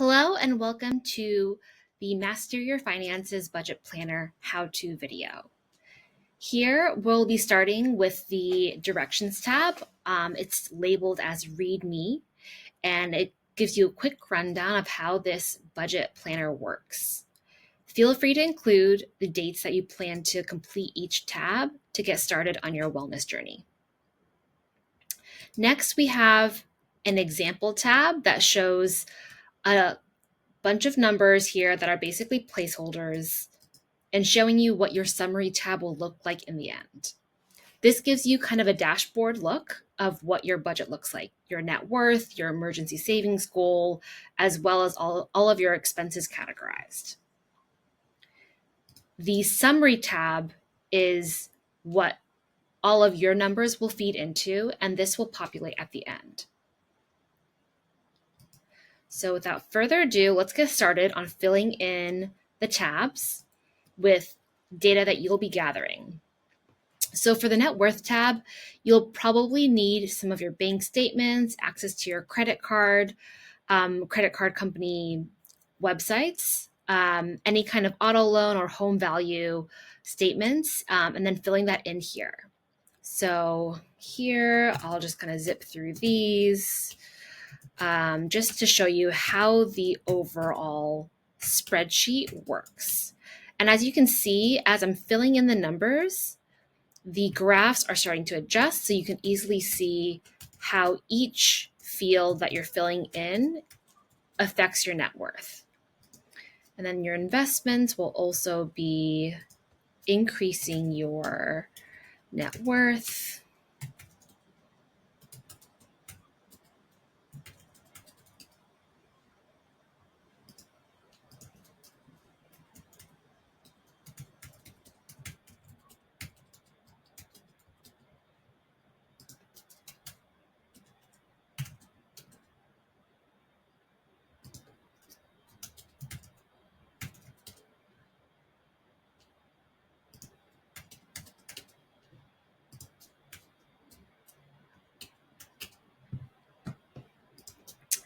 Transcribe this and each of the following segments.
Hello and welcome to the Master Your Finances Budget Planner how-to video. Here we'll be starting with the Directions tab. It's labeled as Read Me, and it gives you a quick rundown of how this budget planner works. Feel free to include the dates that you plan to complete each tab to get started on your wellness journey. Next, we have an example tab that shows a bunch of numbers here that are basically placeholders and showing you what your summary tab will look like in the end. This gives you kind of a dashboard look of what your budget looks like, your net worth, your emergency savings goal, as well as all of your expenses categorized. The summary tab is what all of your numbers will feed into, and this will populate at the end. So without further ado, let's get started on filling in the tabs with data that you'll be gathering. So for the net worth tab, you'll probably need some of your bank statements, access to your credit card company websites, any kind of auto loan or home value statements, and then filling that in here. So here, I'll just kind of zip through these just to show you how the overall spreadsheet works. And as you can see, as I'm filling in the numbers, the graphs are starting to adjust, so you can easily see how each field that you're filling in affects your net worth. And then your investments will also be increasing your net worth.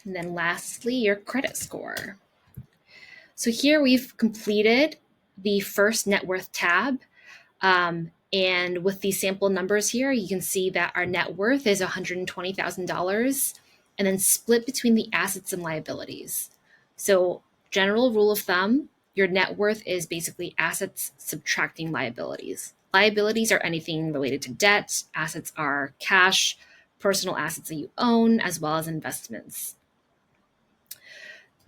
And then lastly, your credit score. So here we've completed the first net worth tab. And with these sample numbers here, you can see that our net worth is $120,000 and then split between the assets and liabilities. So general rule of thumb, your net worth is basically assets subtracting liabilities. Liabilities are anything related to debt. Assets are cash, personal assets that you own, as well as investments.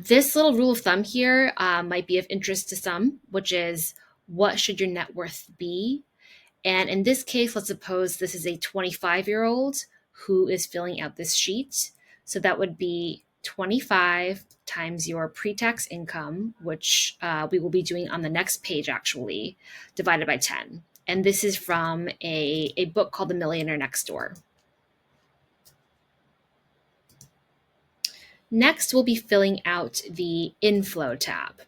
This little rule of thumb here might be of interest to some, which is what should your net worth be? And in this case, let's suppose this is a 25-year-old who is filling out this sheet. So that would be 25 times your pre-tax income, which we will be doing on the next page actually, divided by 10. And this is from a book called The Millionaire Next Door. Next, we'll be filling out the inflow tab.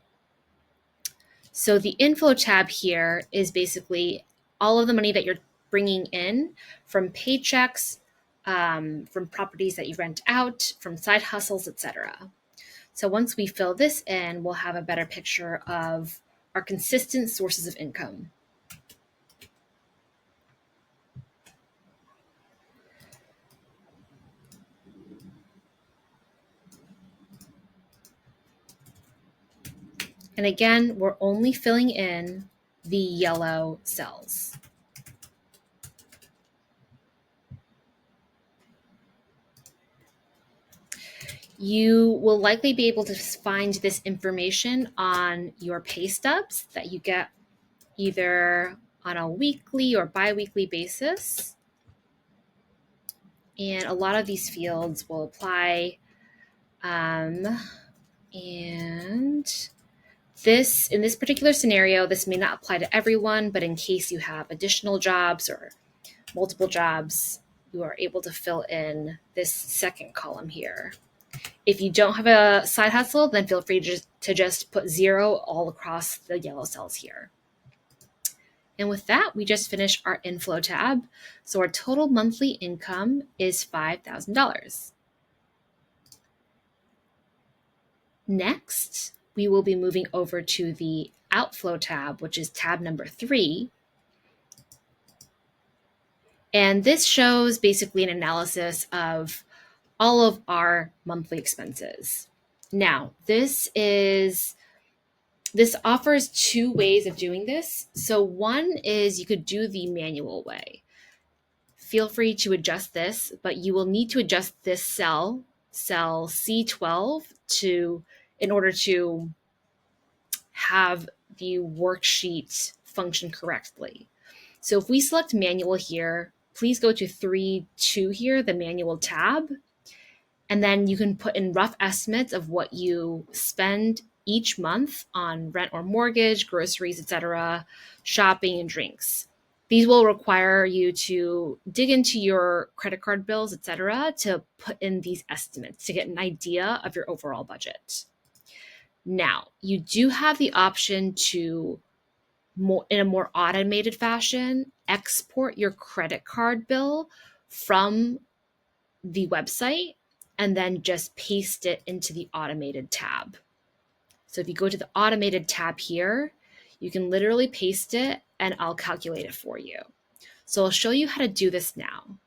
So the inflow tab here is basically all of the money that you're bringing in from paychecks, from properties that you rent out, from side hustles, etc. So once we fill this in, we'll have a better picture of our consistent sources of income. And again, we're only filling in the yellow cells. You will likely be able to find this information on your pay stubs that you get either on a weekly or bi-weekly basis. And a lot of these fields will apply. And in this particular scenario, this may not apply to everyone, but in case you have additional jobs or multiple jobs, you are able to fill in this second column here. If you don't have a side hustle, then feel free to just put 0 all across the yellow cells here. And with that, we just finished our inflow tab. So our total monthly income is $5,000. Next, we will be moving over to the Outflow tab, which is tab number 3. And this shows basically an analysis of all of our monthly expenses. Now, this offers 2 ways of doing this. So one is you could do the manual way. Feel free to adjust this, but you will need to adjust this cell C12, in order to have the worksheet function correctly. So if we select manual here, please go to 3.2 here, the manual tab, and then you can put in rough estimates of what you spend each month on rent or mortgage, groceries, etc., shopping, and drinks. These will require you to dig into your credit card bills, etc., to put in these estimates to get an idea of your overall budget. Now, you do have the option to, in a more automated fashion, export your credit card bill from the website and then just paste it into the automated tab. So if you go to the automated tab here, you can literally paste it and I'll calculate it for you. So I'll show you how to do this now.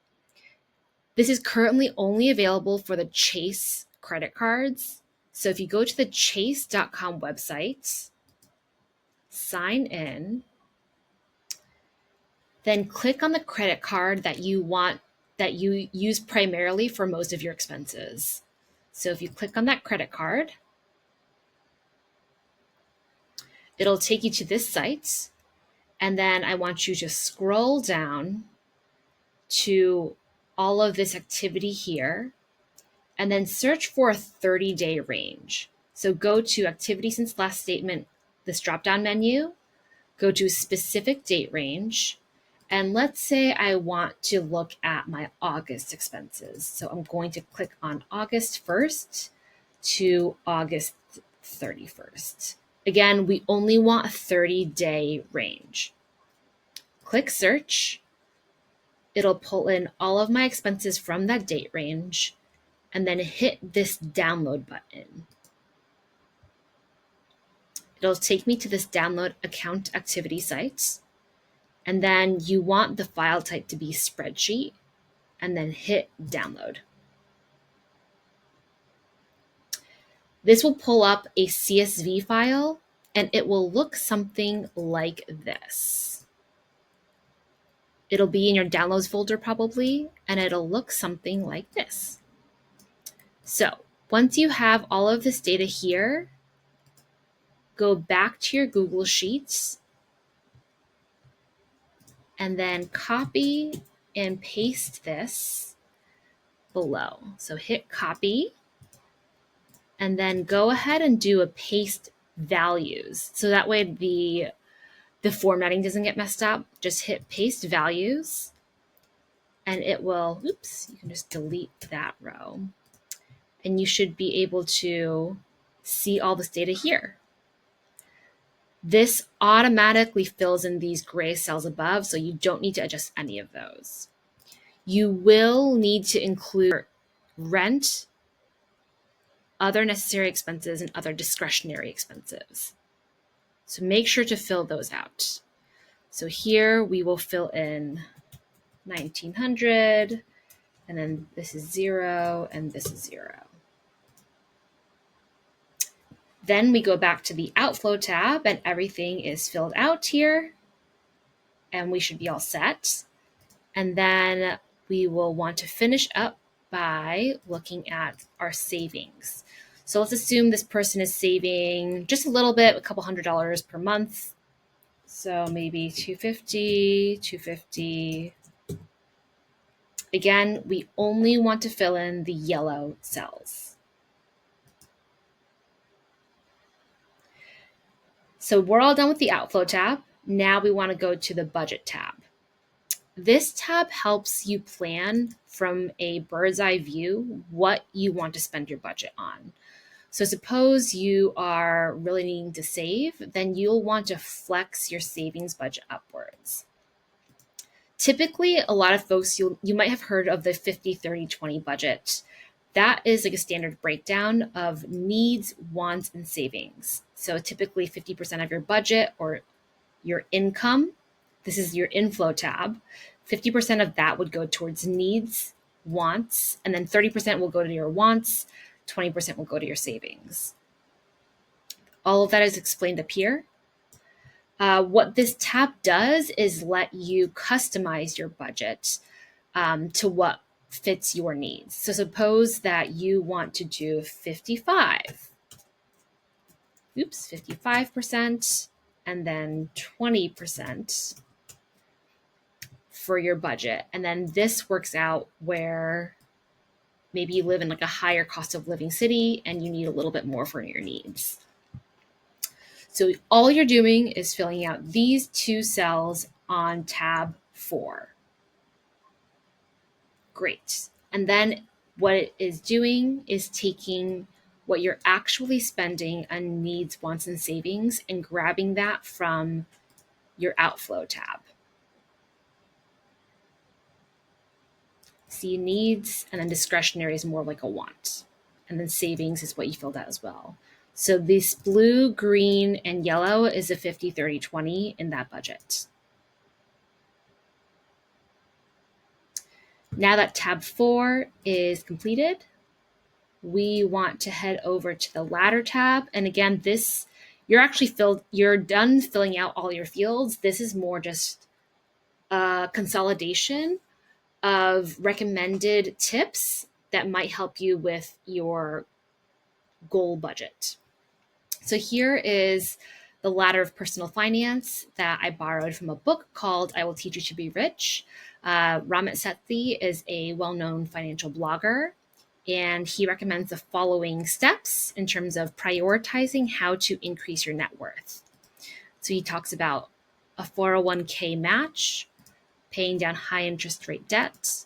This is currently only available for the Chase credit cards. So if you go to the chase.com website, sign in, then click on the credit card that you use primarily for most of your expenses. So if you click on that credit card, it'll take you to this site. And then I want you to scroll down to all of this activity here and then search for a 30-day range. So go to activity since last statement, this drop-down menu, go to specific date range, and let's say I want to look at my August expenses. So I'm going to click on August 1st to August 31st. Again, we only want a 30-day range. Click search. It'll pull in all of my expenses from that date range, and then hit this download button. It'll take me to this download account activity site. And then you want the file type to be spreadsheet, and then hit download. This will pull up a CSV file, and it will look something like this. It'll be in your downloads folder probably, and it'll look something like this. So once you have all of this data here, go back to your Google Sheets, and then copy and paste this below. So hit copy, and then go ahead and do a paste values. So that way the formatting doesn't get messed up. Just hit paste values, and it will, oops, you can just delete that row. And you should be able to see all this data here. This automatically fills in these gray cells above, so you don't need to adjust any of those. You will need to include rent, other necessary expenses, and other discretionary expenses. So make sure to fill those out. So here we will fill in 1900, and then this is 0, and this is 0. Then we go back to the Outflow tab, and everything is filled out here, and we should be all set. And then we will want to finish up by looking at our savings. So let's assume this person is saving just a little bit, a couple $100s per month. So maybe $250, $250. Again, we only want to fill in the yellow cells. So we're all done with the Outflow tab. Now we want to go to the Budget tab. This tab helps you plan from a bird's eye view what you want to spend your budget on. So suppose you are really needing to save, then you'll want to flex your savings budget upwards. Typically, a lot of folks, you might have heard of the 50-30-20 budget. that is like a standard breakdown of needs, wants, and savings. So typically 50% of your budget or your income, this is your inflow tab, 50% of that would go towards needs, wants, and then 30% will go to your wants, 20% will go to your savings. All of that is explained up here. What this tab does is let you customize your budget to what fits your needs. So suppose that you want to do 55%, and then 20% for your budget. And then this works out where maybe you live in like a higher cost of living city and you need a little bit more for your needs. So all you're doing is filling out these two cells on tab 4. Great. And then what it is doing is taking what you're actually spending on needs, wants, and savings and grabbing that from your outflow tab. See, needs and then discretionary is more like a want. And then savings is what you filled out as well. So this blue, green, and yellow is a 50, 30, 20 in that budget. Now that tab 4 is completed, we want to head over to the ladder tab. And again, this, you're done filling out all your fields. This is more just a consolidation of recommended tips that might help you with your goal budget. So here is the ladder of personal finance that I borrowed from a book called I Will Teach You to Be Rich. Ramit Sethi is a well-known financial blogger, and he recommends the following steps in terms of prioritizing how to increase your net worth. So he talks about a 401k match, paying down high interest rate debt,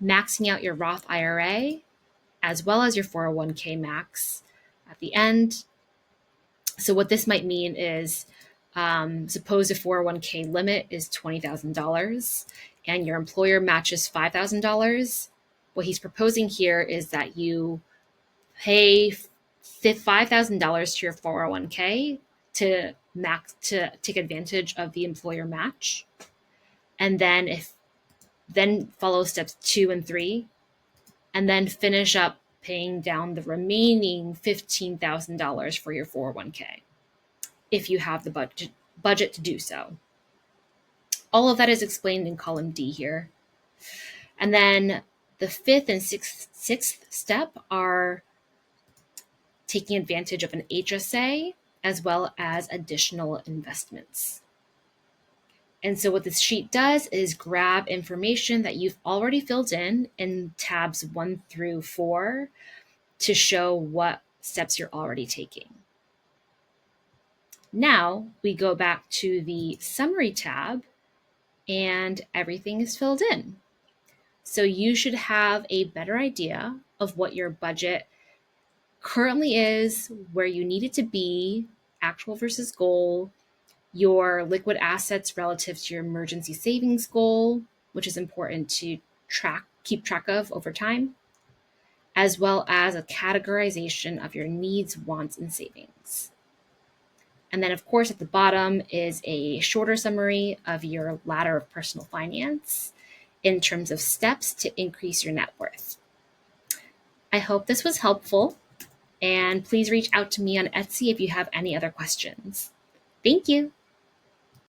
maxing out your Roth IRA, as well as your 401k max at the end. So what this might mean is, suppose a 401k limit is $20,000 and your employer matches $5,000. What he's proposing here is that you pay $5,000 to your 401k to take advantage of the employer match. And then follow steps 2 and 3, and then finish up paying down the remaining $15,000 for your 401k if you have the budget to do so. All of that is explained in column D here. And then the 5th and 6th step are taking advantage of an HSA as well as additional investments. And so what this sheet does is grab information that you've already filled in tabs 1 through 4 to show what steps you're already taking. Now we go back to the summary tab and everything is filled in. So you should have a better idea of what your budget currently is, where you need it to be, actual versus goal, your liquid assets relative to your emergency savings goal, which is important to keep track of over time, as well as a categorization of your needs, wants, and savings. And then, of course, at the bottom is a shorter summary of your ladder of personal finance in terms of steps to increase your net worth. I hope this was helpful, and please reach out to me on Etsy if you have any other questions. Thank you.